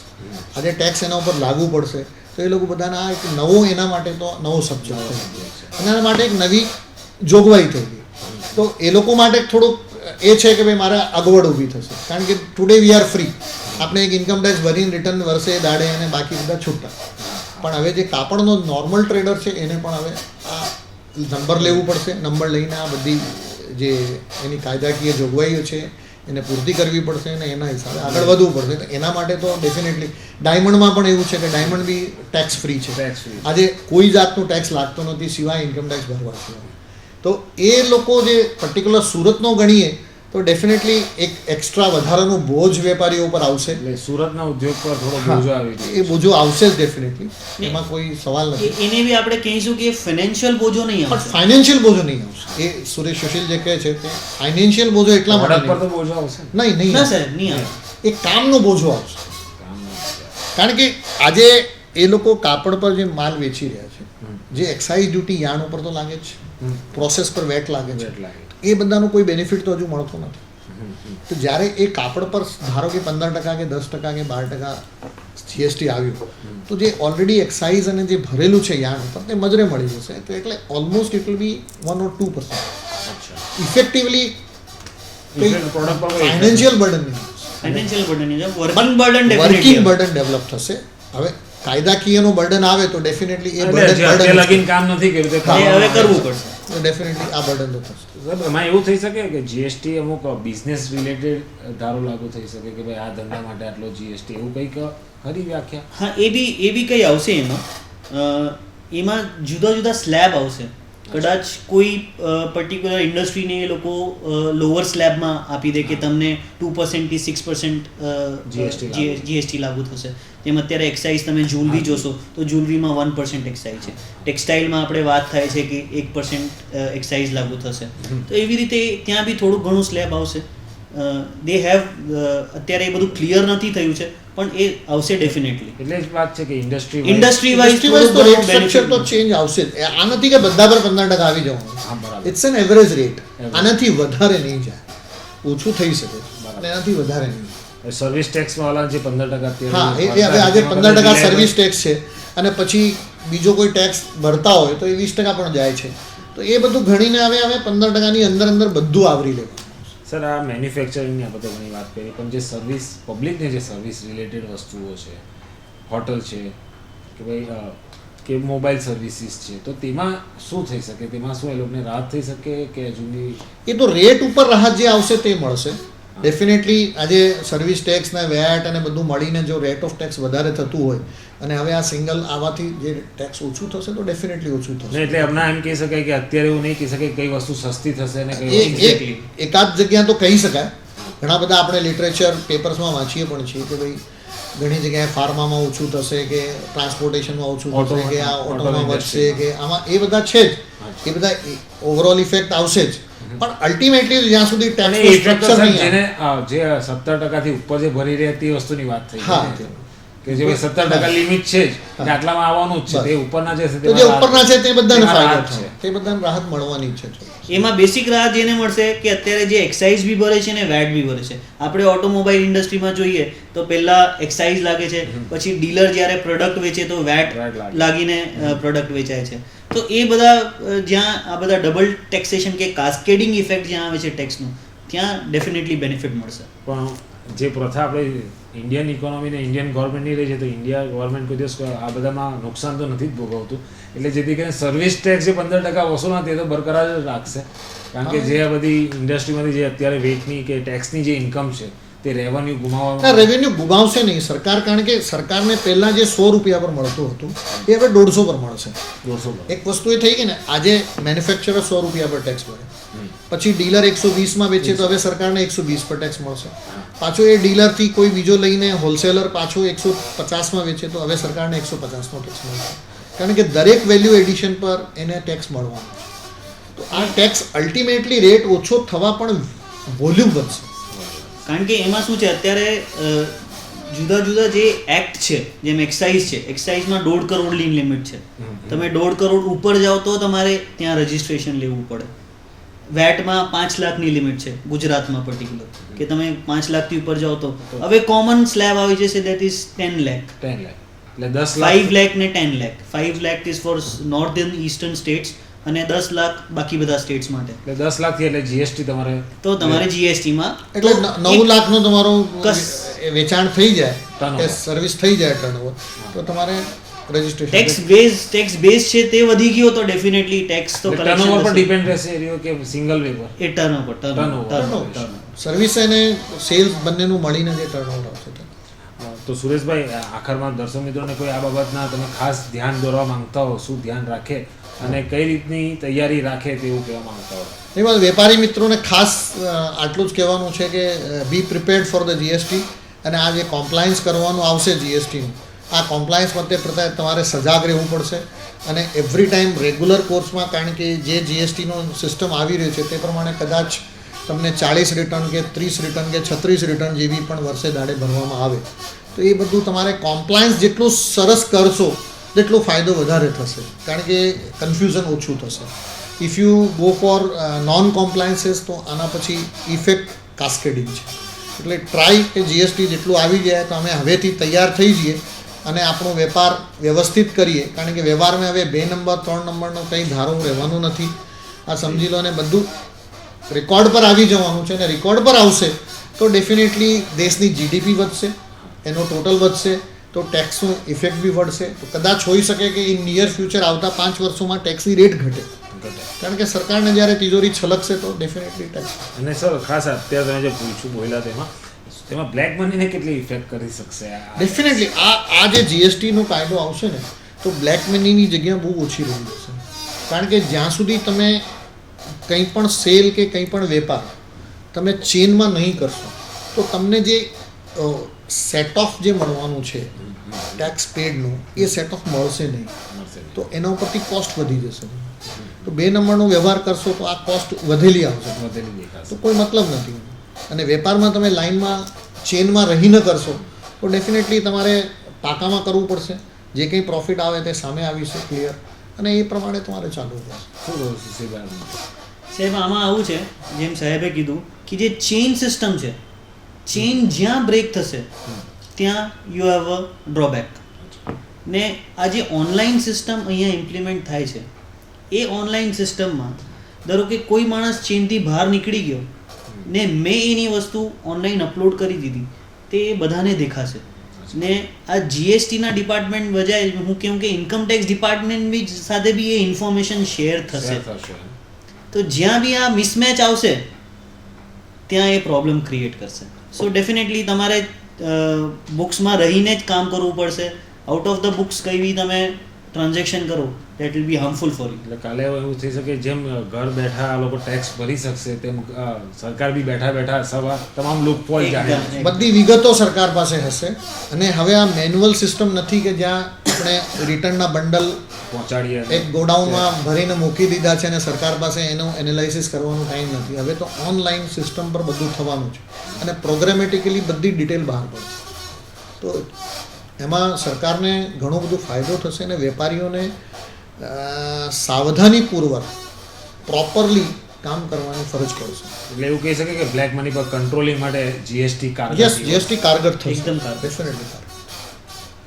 આજે ટેક્સ એના ઉપર લાગુ પડશે તો એ લોકો બધાના એક નવો એના માટે તો નવો સબ્જેક્ટ થઈ ગયો અને એના માટે એક નવી જોગવાઈ થઈ ગઈ. તો એ લોકો માટે થોડુંક એ છે કે ભાઈ મારે અગવડ ઊભી થશે, કારણ કે ટુડે વી આર ફ્રી. આપણે એક ઇન્કમ ટેક્સ ભરીને રિટર્ન વર્ષે દાડે અને બાકી બધા છૂટા. પણ હવે જે કાપડનો નોર્મલ ટ્રેડર છે એને પણ હવે આ નંબર લેવું પડશે. નંબર લઈને આ બધી જે એની કાયદાકીય જોગવાઈઓ છે એને પૂર્તિ કરવી પડશે અને એના હિસાબે આગળ વધવું પડશે. તો એના માટે તો ડેફિનેટલી ડાયમંડમાં પણ એવું છે કે ડાયમંડ બી ટેક્સ ફ્રી છે. આજે કોઈ જાતનું ટેક્સ લાગતો નથી સિવાય ઇન્કમ ટેક્સ ભરવા સિવાય. તો એ લોકો જે પર્ટિક્યુલર સુરતનો ગણીએ તો ડેફિનેટલી એક એક્સ્ટ્રા વધારાનું બોજ વેપારીઓ ઉપર આવશે. એટલે સુરતના ઉદ્યોગ પર થોડો બોજો આવી ગયો. એ બોજો આવશે જ ડેફિનેટલી, એમાં કોઈ સવાલ નથી. એને બી આપણે કહીશું કે ફાઇનાન્શિયલ બોજો નહીં પણ આવશે. ફાઇનાન્શિયલ બોજો નહીં આવશે. એ સુરેશ સુશીલ જે કહે છે તે ફાઇનાન્શિયલ બોજો એટલા માટે પર તો બોજો આવશે નહીં ના સાહેબ, નહીં આવે. એ કામનો બોજો આવશે. કારણ કે આજે એ લોકો કાપડ પર જે માલ વેચી રહ્યા છે, જે એક્સાઇઝ ડ્યુટી યાર્ડ ઉપર તો લાગે જ છે, પ્રોસેસ પર વેટ લાગે છે, એ બધાનો કોઈ બેનિફિટ તો હજુ મળતો નથી. તો જ્યારે એ કાપડ પર ધારો કે 15% કે 10% કે 12% જીએસટી આવ્યું તો જે ઓલરેડી એક્સાઇઝ અને જે ભરેલું છે યાર્ડ ઉપર તે મજરે મળી જશે. તો એટલે almost it will B 1 or 2%. Effectively financial burden નહીં, ફાઇનાન્શિયલ બર્ડન નહીં, working burden working burden develop થશે. હવે કાયદાકીયનો બર્ડન આવે તો ડેફિનેટલી એ બર્ડન કામ નથી કર્યું તે હવે કરવું પડશે. ડેફિનેટલી આ બર્ડન તો થશે. એમાં એવું થઈ શકે કે જીએસટી અમુક બિઝનેસ રિલેટેડ ધારો લાગુ થઈ શકે કે ભાઈ આ ધંધા માટે આટલો જીએસટી, એવું કંઈક ખરી વ્યાખ્યા? હા, એ બી કંઈ આવશે એમાં જુદા જુદા સ્લેબ આવશે. કદાચ કોઈ પર્ટિક્યુલર ઇન્ડસ્ટ્રીને એ લોકો લોઅર સ્લેબમાં આપી દે કે તમને 2% થી 6% જીએસટી લાગુ થશે. જેમ અત્યારે એક્સાઇઝ તમે જ્વેલરી જોશો તો જ્વેલરીમાં 1% એક્સાઇઝ છે. ટેક્સટાઇલમાં આપણે વાત થાય છે કે 1% એક્સાઇઝ લાગુ થશે. તો એવી રીતે ત્યાં બી થોડુંક ઘણું સ્લેબ આવશે. દે હેવ અત્યારે એ બધું ક્લિયર નથી થયું છે પણ એ આવશે ડેફિનેટલી. એટલે જ વાત છે કે ઇન્ડસ્ટ્રી ઇન્ડસ્ટ્રી ઇન્ડસ્ટ્રી વાઇઝ તો રેટ સ્ટ્રક્ચર તો ચેન્જ આવશે જ. આ નથી કે બધા પર 15% આવી જવાનું. હા બરાબર. It's an average rate. આનાથી વધારે નહીં જાય, ઓછું થઈ શકે છે અને એનાથી વધારે નહીં જાય. સર્વિસ ટેક્સ વાળા જે 15% હા એ હવે આજે 15% સર્વિસ ટેક્સ છે અને પછી બીજો કોઈ ટેક્સ ભરતા હોય તો એ 20% પણ જાય છે. તો એ બધું ગણીને હવે 15%ની અંદર બધું આવરી લેવું. સર આ મેન્યુફેક્ચરિંગની આપણે ઘણી વાત કરી, પણ જે સર્વિસ પબ્લિકની જે સર્વિસ રિલેટેડ વસ્તુઓ છે, હોટલ છે કે ભાઈ કે મોબાઈલ સર્વિસીસ છે, તો તેમાં શું થઈ શકે? તેમાં શું એ લોકોને રાહત થઈ શકે કે હજુની? એ તો રેટ ઉપર રાહત જે આવશે તે મળશે ડેફિનેટલી. આજે સર્વિસ ટેક્સ ને વેટ અને બધું મળીને જો રેટ ઓફ ટેક્સ વધારે થતું હોય અને હવે આ સિંગલ આવવાથી જે ટેક્સ ઓછું થશે તો ડેફિનેટલી ઓછું થશે. એટલે હમણાં એમ કહી શકાય કે અત્યારે એવું નહીં કહી શકાય કઈ વસ્તુ સસ્તી થશે ને કઈ એકાદ જગ્યા તો કહી શકાય. ઘણા બધા આપણે લિટરેચર પેપર્સમાં વાંચીએ પણ છીએ કે ભાઈ ઘણી જગ્યાએ ફાર્મામાં ઓછું થશે કે ટ્રાન્સપોર્ટેશનમાં ઓછું થશે કે આ ઓટોમાં વધશે કે આમાં એ બધા છે જ. એ બધા ઓવરઓલ ઇફેક્ટ આવશે જ. પણ અલ્ટિમેટલી જ્યાં સુધી ટેક્સ સ્ટ્રક્ચર નહીં જેને જે 17% થી ઉપર જે ભરી રહ્યા તે વસ્તુની વાત થઈ કે જે 17% લિમિટ છે જ કે આટલામાં આવવાનું જ છે, તે ઉપરના જે છે જે ઉપરના છે તે બધાને ફાયદો છે, તે બધાને રાહત મળવાની જ છે. એમાં બેસિક રાહત જેને મળશે કે અત્યારે જે એક્સાઇઝ બી ભરે છે ને વેટ બી ભરે છે. આપણે ઓટોમોબાઈલ ઇન્ડસ્ટ્રીમાં જોઈએ તો પહેલા એક્સાઇઝ લાગે છે, પછી ડીલર જ્યારે પ્રોડક્ટ વેચે તો વેટ લાગીને પ્રોડક્ટ વેચાય છે. તો એ બધા જ્યાં આ બધા ડબલ ટેક્સેશન કે કાસ્કેડિંગ ઇફેક્ટ જ્યાં આવે છે ટેક્સનું, ત્યાં ડેફિનેટલી બેનિફિટ મળશે. પણ જે પ્રથા આપણે ઇન્ડિયન ઇકોનોમી ને ઇન્ડિયન ગવર્મેન્ટની રહી છે, તો ઇન્ડિયા ગવર્મેન્ટ કોઈ દિવસ આ બધામાં નુકસાન તો નથી જ ભોગવતું. એટલે જેથી કરીને સર્વિસ ટેક્સ જે 15% વસૂલ તે તો બરકરાર જ રાખશે, કારણ કે જે આ બધી ઇન્ડસ્ટ્રીમાંથી જે અત્યારે વેટની કે ટેક્સની જે ઇન્કમ છે તે રેવન્યુ ગુમાવવા રેવન્યુ ગુમાવશે નહીં સરકાર, કારણ કે સરકારને પહેલા જે 100 રૂપિયા પર મળતું હતું એ હવે 150 પર મળશે. 150. એક વસ્તુ એ થઈ ગઈ ને, આજે મેન્યુફેક્ચરર 100 રૂપિયા પર ટેક્સ ભરે, પછી ડીલર 120 વેચે તો હવે સરકારને 120 પર ટેક્સ મળશે. પાછો એ ડીલરથી કોઈ બીજો લઈને હોલસેલર પાછો 150 વેચે તો હવે સરકારને 150 ટેક્સ મળશે, કારણ કે દરેક વેલ્યુ એડિશન પર એને ટેક્સ મળવાનો છે. તો આ ટેક્સ અલ્ટિમેટલી રેટ ઓછો થવા પણ વોલ્યુમ વધશે. કારણ કે એમાં શું છે, અત્યારે જુદા જુદા જે એક્ટ છે, જેમ એક્સાઇઝ છે, એક્સાઇઝમાં 1.5 કરોડની લિમિટ છે. તમે 1.5 કરોડ ઉપર જાઓ તો તમારે ત્યાં રજિસ્ટ્રેશન લેવું પડે. વેટમાં 5 લાખની લિમિટ છે ગુજરાતમાં પર્ટિક્યુલર, કે તમે 5 લાખથી ઉપર જાઓ તો. હવે કોમન સ્લેબ આવી જશે, દેટ ઇઝ 10 લાખ. 10 લાખ એટલે 10 5 લાખ ને 10 lakh. 5 lakh is four northern eastern states અને 10 લાખ બાકી બધા સ્ટેટ્સ માટે. એટલે 10 લાખથી એટલે જીએસટી તમારે તો તમારે જીએસટી માં એટલે 9 લાખનો તમારો વેચાણ થઈ જાય કે સર્વિસ થઈ જાય ટર્નઓવર, તો તમારે રજિસ્ટ્રેશન ટેક્સ બેઝ છે તે વધી ગયો તો ડેફિનેટલી ટેક્સ તો ટર્નઓવર પર ડિપેન્ડ રહેશે કે સિંગલ વે પર. એ ટર્નઓવર સર્વિસ અને સેલ્સ બંનેનું મળીને જે ટર્નઓવર આવશે. તો સુરેશભાઈ, આખરમાં દર્શક મિત્રોને કોઈ આ બાબતના તમે ખાસ ધ્યાન દોરવા માંગતા હો, શું ધ્યાન રાખે અને કઈ રીતની તૈયારી રાખે તેવું કહેવા માંગતા હો? એ વાત વેપારી મિત્રોને ખાસ આટલું જ કહેવાનું છે કે બી પ્રિપેર્ડ ફોર ધ જીએસટી. અને આ જે કોમ્પ્લાયન્સ કરવાનું આવશે જીએસટીનું, આ કોમ્પ્લાયન્સ પ્રત્યે તમારે સજાગ રહેવું પડશે. અને એવરી ટાઈમ રેગ્યુલર કોર્સમાં, કારણ કે જે જીએસટીનો સિસ્ટમ આવી રહ્યો છે તે પ્રમાણે કદાચ તમને 40 રિટર્ન કે 30 રિટર્ન કે 36 રિટર્ન જેવી પણ વર્ષે દાડે ભરવામાં આવે. તો એ બધું તમારે કોમ્પ્લાયન્સ જેટલું સરસ કરશો તેટલો ફાયદો વધારે થશે, કારણ કે કન્ફ્યુઝન ઓછું થશે. If you go for non compliances તો આના પછી ઇફેક્ટ કાસ્કેડિંગ છે. એટલે ટ્રાય કે જીએસટી જેટલું આવી જાય તો અમે હવેથી તૈયાર થઈ જઈએ અને આપણો વેપાર વ્યવસ્થિત કરીએ, કારણ કે વ્યવહારમાં હવે 2 નંબર 3 નંબરનો કંઈ ધારો રહેવાનું નથી. આ સમજી લો, ને બધું રેકોર્ડ પર આવી જવાનું છે. અને રેકોર્ડ પર આવશે તો ડેફિનેટલી દેશની જીડીપી વધશે, એનો ટોટલ વધશે, તો ટેક્સનો ઇફેક્ટ બી વધશે. તો કદાચ હોઈ શકે કે ઇન નિયર ફ્યુચર આવતા 5 વર્ષોમાં ટેક્સની રેટ ઘટે, કારણ કે સરકારને જ્યારે તિજોરી છલકશે તો ડેફિનેટલી ટેક્સ. અને સર ખાસ અત્યારે તમે જે પૂછ્યું બોલ્યા તેમાં બ્લેક મનીને કેટલી ઇફેક્ટ કરી શકશે? ડેફિનેટલી આ જે જીએસટીનો કાયદો આવશે ને, તો બ્લેક મનીની જગ્યા બહુ ઓછી રહી જશે. કારણ કે જ્યાં સુધી તમે કંઈ પણ સેલ કે કંઈ પણ વેપાર તમે ચેનમાં નહીં કરશો તો તમને જે સેટ ઓફ જે મળવાનું છે ટેક્સ પેડનું, એ સેટ ઓફ મળશે નહીં. તો એના ઉપરથી કોસ્ટ વધી જશે. તો 2 નંબરનો વ્યવહાર કરશો તો આ કોસ્ટ વધેલી આવશે, તો કોઈ મતલબ નથી. અને વેપારમાં તમે લાઇનમાં ચેનમાં રહીને કરશો તો ડેફિનેટલી તમારે પાકામાં કરવું પડશે. જે કંઈ પ્રોફિટ આવે તે સામે આવીશે ક્લિયર, અને એ પ્રમાણે તમારે ચાલવું પડશે. શું કહું સુશીલભાઈ? સાહેબ આમાં આવું છે, જેમ સાહેબે કીધું કે જે ચેઇન સિસ્ટમ છે, ચેઇન જ્યાં બ્રેક થશે ત્યાં યુ હેવ અ ડ્રોબેક. ને આ જે ઓનલાઈન સિસ્ટમ અહીંયા ઇમ્પ્લિમેન્ટ થાય છે, એ ઓનલાઈન સિસ્ટમમાં ધારો કે કોઈ માણસ ચેઇનથી બહાર નીકળી ગયો ને મેં એની વસ્તુ ઓનલાઈન અપલોડ કરી દીધી, તે એ બધાને દેખાશે. ને આ જીએસટીના ડિપાર્ટમેન્ટ બજાય હું કહું કે ઇન્કમટેક્સ ડિપાર્ટમેન્ટ બી સાથે બી એ ઇન્ફોર્મેશન શેર થશે. તો જ્યાં બી આ મિસમેચ આવશે ત્યાં એ પ્રોબ્લેમ ક્રિએટ કરશે. સો ડેફિનેટલી તમારે બુક્સમાં રહીને જ કામ કરવું પડશે. આઉટ ઓફ ધ બુક્સ કંઈ બી તમે ટ્રાન્ઝેક્શન કરો that will be harmful for you. એટલે કાલે એવું થઈ શકે જેમ ઘર બેઠા આ લોકો ટેક્સ ભરી શકશે તેમ સરકાર બી બેઠા બેઠા સવા તમામ લૂપહોલ જાણે. બધી વિગતો સરકાર પાસે હશે. અને હવે આ મેન્યુઅલ સિસ્ટમ નથી કે જ્યાં આપણે રિટર્નના બંડલ પહોંચાડીએ એક ગોડાઉનમાં ભરીને મૂકી દીધા છે અને સરકાર પાસે એનું એનાલિસિસ કરવાનો ટાઈમ નથી. હવે તો ઓનલાઈન સિસ્ટમ પર બધું થવાનું છે અને પ્રોગ્રામેટિકલી બધી ડિટેલ બહાર પડશે. તો એમાં સરકારને ઘણો બધો ફાયદો થશે અને વેપારીઓને સાવધાનીપૂર્વક પ્રોપરલી કામ કરવાની ફરજ પડશે. એટલે એવું કહી શકે કે બ્લેક મની પર કંટ્રોલિંગ માટે જીએસટી યસ, જીએસટી કારગર થશે. એકદમ કારગર. ડેફિનેટલી કારગર.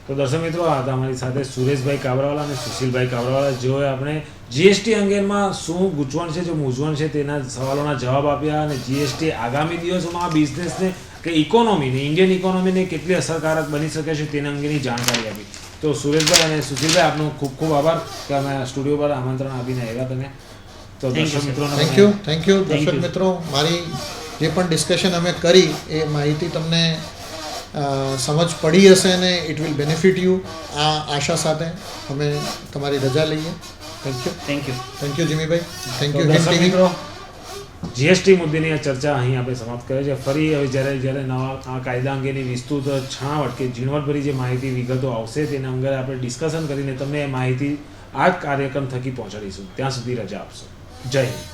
તો દર્શક મિત્રો આ હતા અમારી સાથે સુરેશભાઈ કાબરાવાલા અને સુશીલભાઈ કાબરાવાલા, જેઓએ આપણે જીએસટી અંગેમાં શું ગૂંચવણ છે, જે મૂંઝવણ છે તેના સવાલોના જવાબ આપ્યા અને જીએસટી આગામી દિવસોમાં આ બિઝનેસને કે ઇકોનોમીને, ઇન્ડિયન ઇકોનોમીને કેટલી અસરકારક બની શકે છે તેના અંગેની જાણકારી આપી. તો સુરેશભાઈ અને સુશીલભાઈ આપનો ખૂબ ખૂબ આભાર કે અમે સ્ટુડિયો પર આમંત્રણ આપીને આવ્યા તમે. તો દર્શક મિત્રોને થેન્ક યુ દર્શક મિત્રો. મારી જે પણ ડિસ્કશન અમે કરી એ માહિતી તમને સમજ પડી હશે ને ઇટ વિલ બેનિફિટ યુ. આ આશા સાથે અમે તમારી રજા લઈએ. થેન્ક યુ જીમીભાઈ. Thank you Hind TV. મિત્રો જીએસટી મુદ્દેની આ ચર્ચા અહીં આપણે સમાપ્ત કરીએ છીએ. ફરી હવે જ્યારે નવા આ કાયદા અંગેની વિસ્તૃત છણાવટ કે ઝીણવટભરી જે માહિતી વિગતો આવશે તેના અંગે આપણે ડિસ્કશન કરીને તમને એ માહિતી આ જ કાર્યક્રમ થકી પહોંચાડીશું. ત્યાં સુધી રજા આપશો. જય હિન્દ.